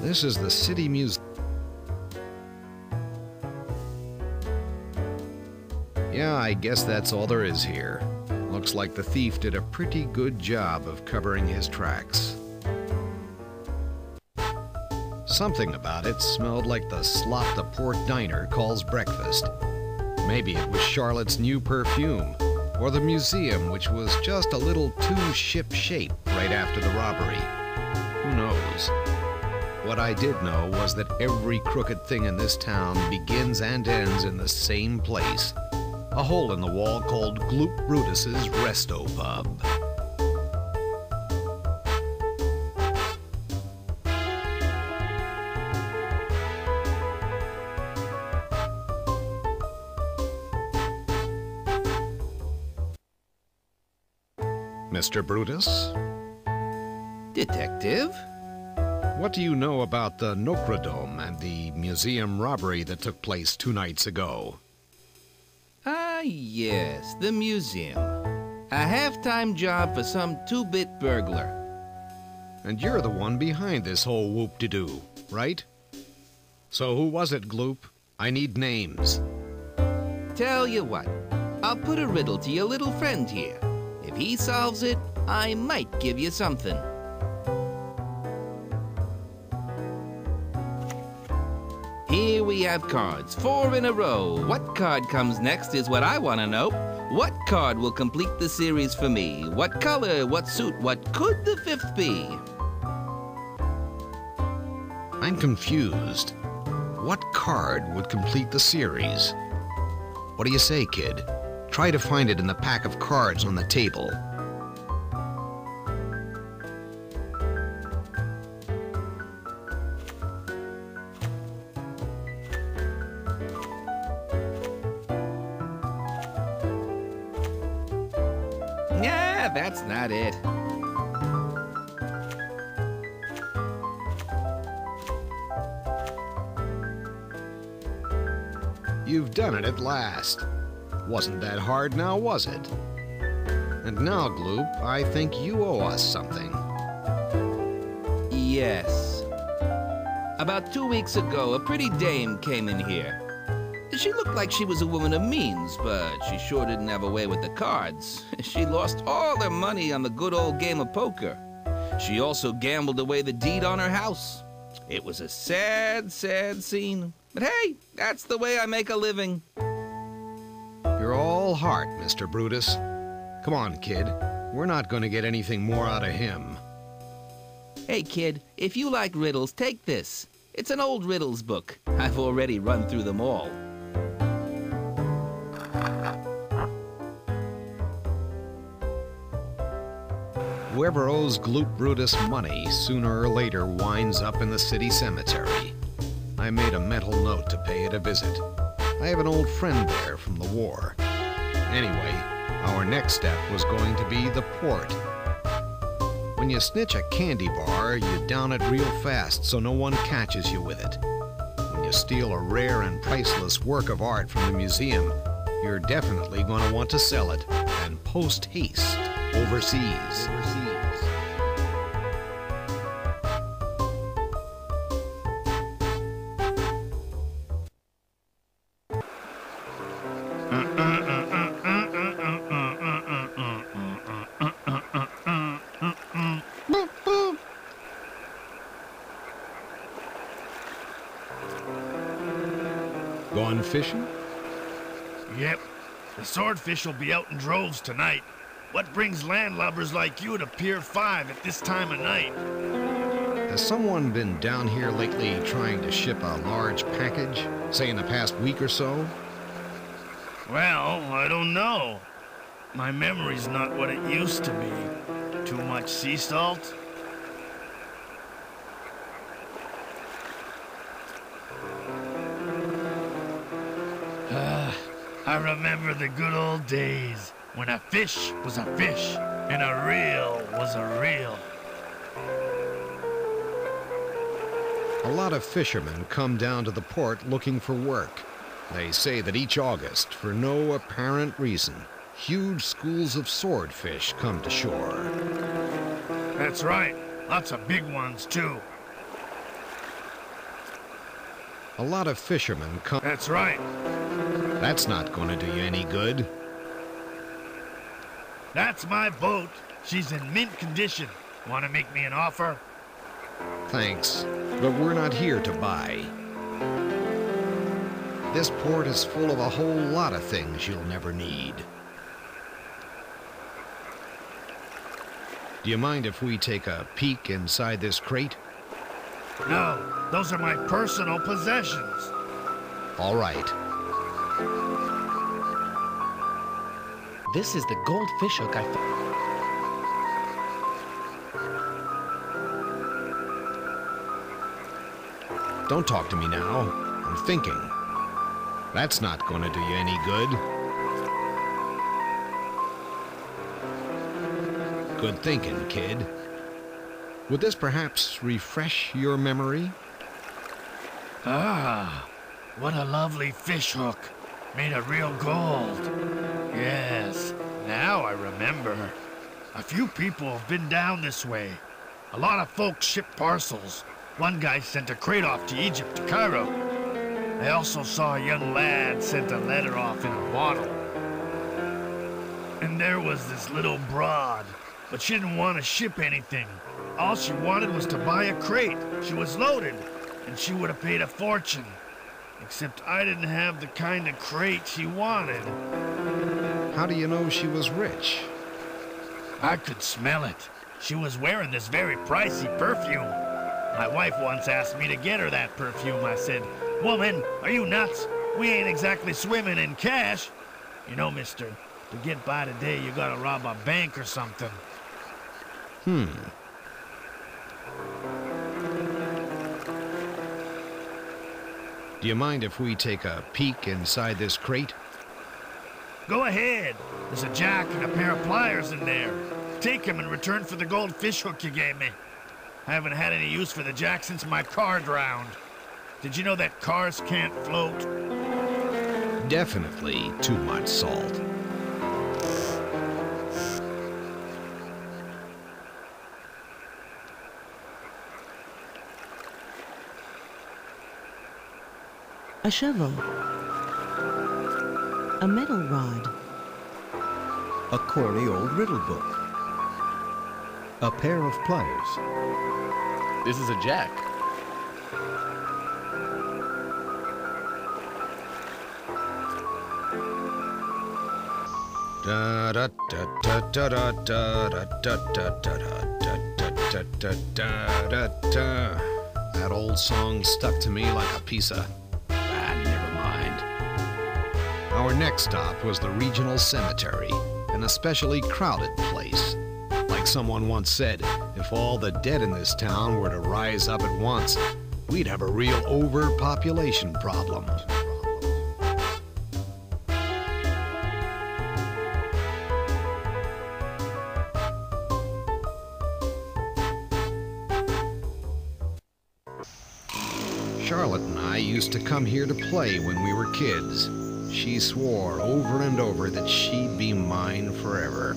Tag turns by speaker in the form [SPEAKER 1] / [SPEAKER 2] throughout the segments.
[SPEAKER 1] This is the city museum. Yeah, I guess that's all there is here. Looks like the thief did a pretty good job of covering his tracks. Something about it smelled like the slop the port diner calls breakfast. Maybe it was Charlotte's new perfume, or the museum, which was just a little too ship-shape right after the robbery. Who knows? What I did know was that every crooked thing in this town begins and ends in the same place. A hole in the wall called Gloop Brutus's Resto Pub. Mr. Brutus?
[SPEAKER 2] Detective?
[SPEAKER 1] What do you know about the Nokradum and the museum robbery that took place 2 nights ago?
[SPEAKER 2] Ah, yes, the museum. A half-time job for some 2-bit burglar.
[SPEAKER 1] And you're the one behind this whole whoop-de-doo, right? So who was it, Gloop? I need names.
[SPEAKER 2] Tell you what, I'll put a riddle to your little friend here. If he solves it, I might give you something. Here we have cards, 4 in a row. What card comes next is what I want to know. What card will complete the series for me? What color, what suit, what could the 5th be?
[SPEAKER 1] I'm confused. What card would complete the series? What do you say, kid? Try to find it in the pack of cards on the table.
[SPEAKER 2] Nah, that's not it.
[SPEAKER 1] You've done it at last. Wasn't that hard now, was it? And now, Gloop, I think you owe us something.
[SPEAKER 2] Yes. About 2 weeks ago, a pretty dame came in here. She looked like she was a woman of means, but she sure didn't have a way with the cards. She lost all her money on the good old game of poker. She also gambled away the deed on her house. It was a sad, sad scene. But hey, that's the way I make a living.
[SPEAKER 1] You're all heart, Mr. Brutus. Come on, kid. We're not going to get anything more out of him.
[SPEAKER 2] Hey, kid, if you like riddles, take this. It's an old riddles book. I've already run through them all.
[SPEAKER 1] Whoever owes Gloop Brutus money sooner or later winds up in the city cemetery. I made a mental note to pay it a visit. I have an old friend there from the war. Anyway, our next step was going to be the port. When you snitch a candy bar, you down it real fast so no one catches you with it. When you steal a rare and priceless work of art from the museum, you're definitely going to want to sell it, and post haste overseas. Going fishing?
[SPEAKER 3] Yep. The swordfish will be out in droves tonight. What brings landlubbers like you to Pier 5 at this time of night?
[SPEAKER 1] Has someone been down here lately trying to ship a large package, say in the past week or so?
[SPEAKER 3] Well, I don't know. My memory's not what it used to be. Too much sea salt? I remember the good old days when a fish was a fish and a reel was a reel.
[SPEAKER 1] A lot of fishermen come down to the port looking for work. They say that each August, for no apparent reason, huge schools of swordfish come to shore.
[SPEAKER 3] That's right. Lots of big ones, too.
[SPEAKER 1] A lot of fishermen come...
[SPEAKER 3] That's right.
[SPEAKER 1] That's not going to do you any good.
[SPEAKER 3] That's my boat. She's in mint condition. Want to make me an offer?
[SPEAKER 1] Thanks, but we're not here to buy. This port is full of a whole lot of things you'll never need. Do you mind if we take a peek inside this crate?
[SPEAKER 3] No, those are my personal possessions.
[SPEAKER 1] All right.
[SPEAKER 4] This is the gold fish hook I found.
[SPEAKER 1] Don't talk to me now. I'm thinking. That's not going to do you any good. Good thinking, kid. Would this perhaps refresh your memory?
[SPEAKER 3] Ah, what a lovely fish hook. Made of real gold. Yes, now I remember. A few people have been down this way. A lot of folks ship parcels. One guy sent a crate off to Egypt, to Cairo. I also saw a young lad sent a letter off in a bottle. And there was this little broad, but she didn't want to ship anything. All she wanted was to buy a crate. She was loaded, and she would have paid a fortune. Except I didn't have the kind of crate she wanted.
[SPEAKER 1] How do you know she was rich?
[SPEAKER 3] I could smell it. She was wearing this very pricey perfume. My wife once asked me to get her that perfume. I said, "Woman, are you nuts? We ain't exactly swimming in cash. You know, mister, to get by today, you gotta rob a bank or something."
[SPEAKER 1] Do you mind if we take a peek inside this crate?
[SPEAKER 3] Go ahead. There's a jack and a pair of pliers in there. Take them in return for the gold fish hook you gave me. I haven't had any use for the jack since my car drowned. Did you know that cars can't float?
[SPEAKER 1] Definitely too much salt.
[SPEAKER 5] A shovel. A metal rod.
[SPEAKER 6] A corny old riddle book. A pair of pliers.
[SPEAKER 4] This is a jack.
[SPEAKER 1] Da da da da da da da da da da da da da da. That old song stuck to me like a piece of... never mind. Our next stop was the regional cemetery, an especially crowded place. Like someone once said, if all the dead in this town were to rise up at once, we'd have a real overpopulation problem. Charlotte and I used to come here to play when we were kids. She swore over and over that she'd be mine forever.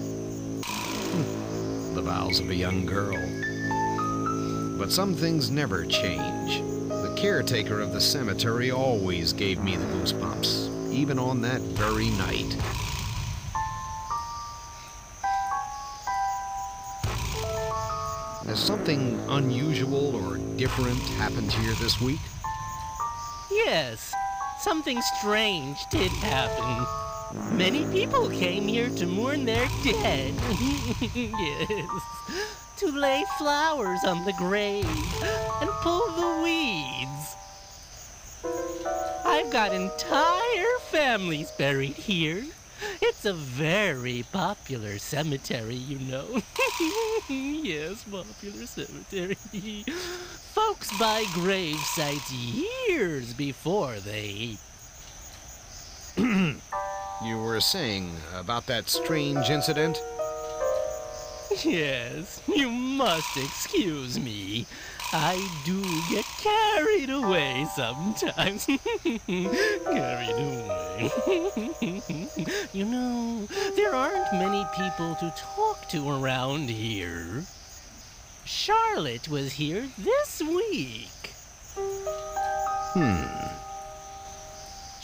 [SPEAKER 1] The vows of a young girl. But some things never change. The caretaker of the cemetery always gave me the goosebumps, even on that very night. Has something unusual or different happened here this week?
[SPEAKER 7] Yes, something strange did happen. Many people came here to mourn their dead. Yes, to lay flowers on the grave and pull the weeds. I've got entire families buried here. It's a very popular cemetery, you know. Yes, popular cemetery. Folks buy grave sites years before they...
[SPEAKER 1] You were saying about that strange incident?
[SPEAKER 7] Yes, you must excuse me. I do get carried away sometimes. Carried away. You know, there aren't many people to talk to around here. Charlotte was here this week.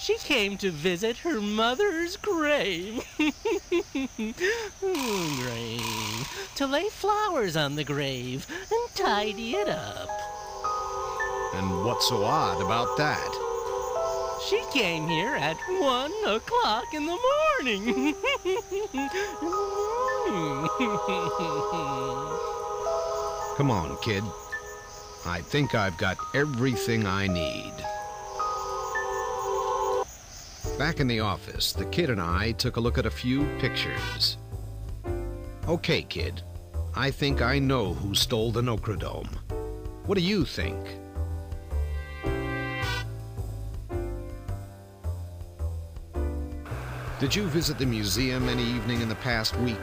[SPEAKER 7] She came to visit her mother's grave. Grave. To lay flowers on the grave and tidy it up.
[SPEAKER 1] And what's so odd about that?
[SPEAKER 7] She came here at 1 o'clock in the morning.
[SPEAKER 1] Come on, kid. I think I've got everything I need. Back in the office, the kid and I took a look at a few pictures. Okay, kid. I think I know who stole the Nokradum. What do you think? Did you visit the museum any evening in the past week?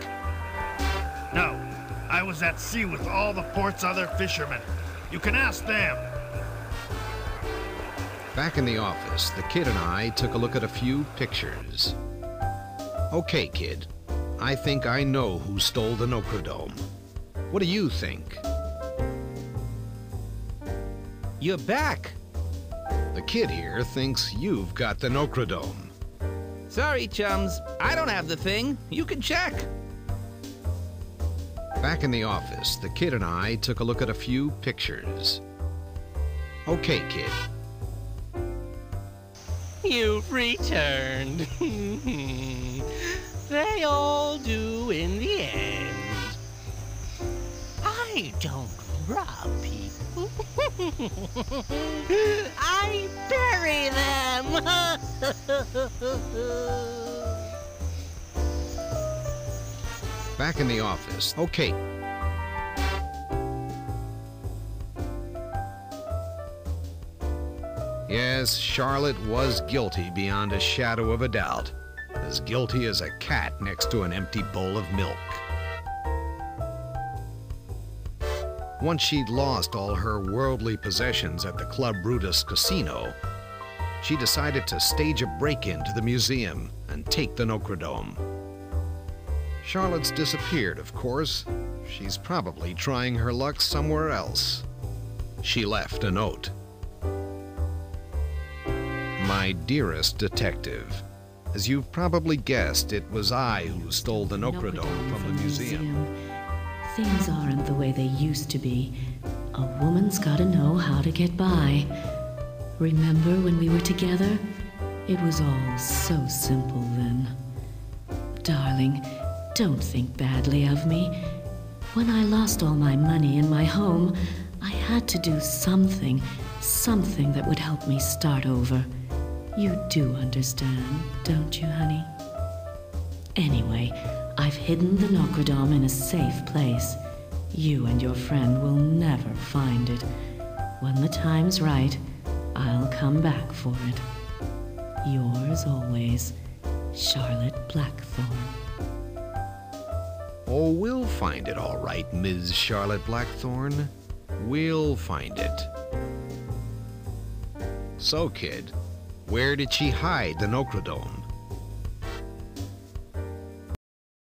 [SPEAKER 3] No, I was at sea with all the port's other fishermen. You can ask them.
[SPEAKER 1] Back in the office, the kid and I took a look at a few pictures. Okay, kid. I think I know who stole the Nokradum. What do you think?
[SPEAKER 2] You're back.
[SPEAKER 1] The kid here thinks you've got the Nokradum.
[SPEAKER 2] Sorry, chums. I don't have the thing. You can check.
[SPEAKER 1] Back in the office, the kid and I took a look at a few pictures. Okay, kid.
[SPEAKER 7] You've returned. They all do in the end. I don't rob people. I bury them.
[SPEAKER 1] Back in the office. Okay. Yes, Charlotte was guilty beyond a shadow of a doubt. As guilty as a cat next to an empty bowl of milk. Once she'd lost all her worldly possessions at the Club Brutus casino, she decided to stage a break-in to the museum and take the Nokradum. Charlotte's disappeared, of course. She's probably trying her luck somewhere else. She left a note. My dearest detective, as you've probably guessed, it was I who stole the Nokradum from the museum.
[SPEAKER 8] Things aren't the way they used to be. A woman's gotta know how to get by. Remember when we were together? It was all so simple then. Darling, don't think badly of me. When I lost all my money and my home, I had to do something that would help me start over. You do understand, don't you, honey? Anyway, I've hidden the Nokradum in a safe place. You and your friend will never find it. When the time's right, I'll come back for it. Yours always, Charlotte Blackthorne.
[SPEAKER 1] Oh, we'll find it all right, Ms. Charlotte Blackthorne. We'll find it. So, kid, where did she hide the Nokradum?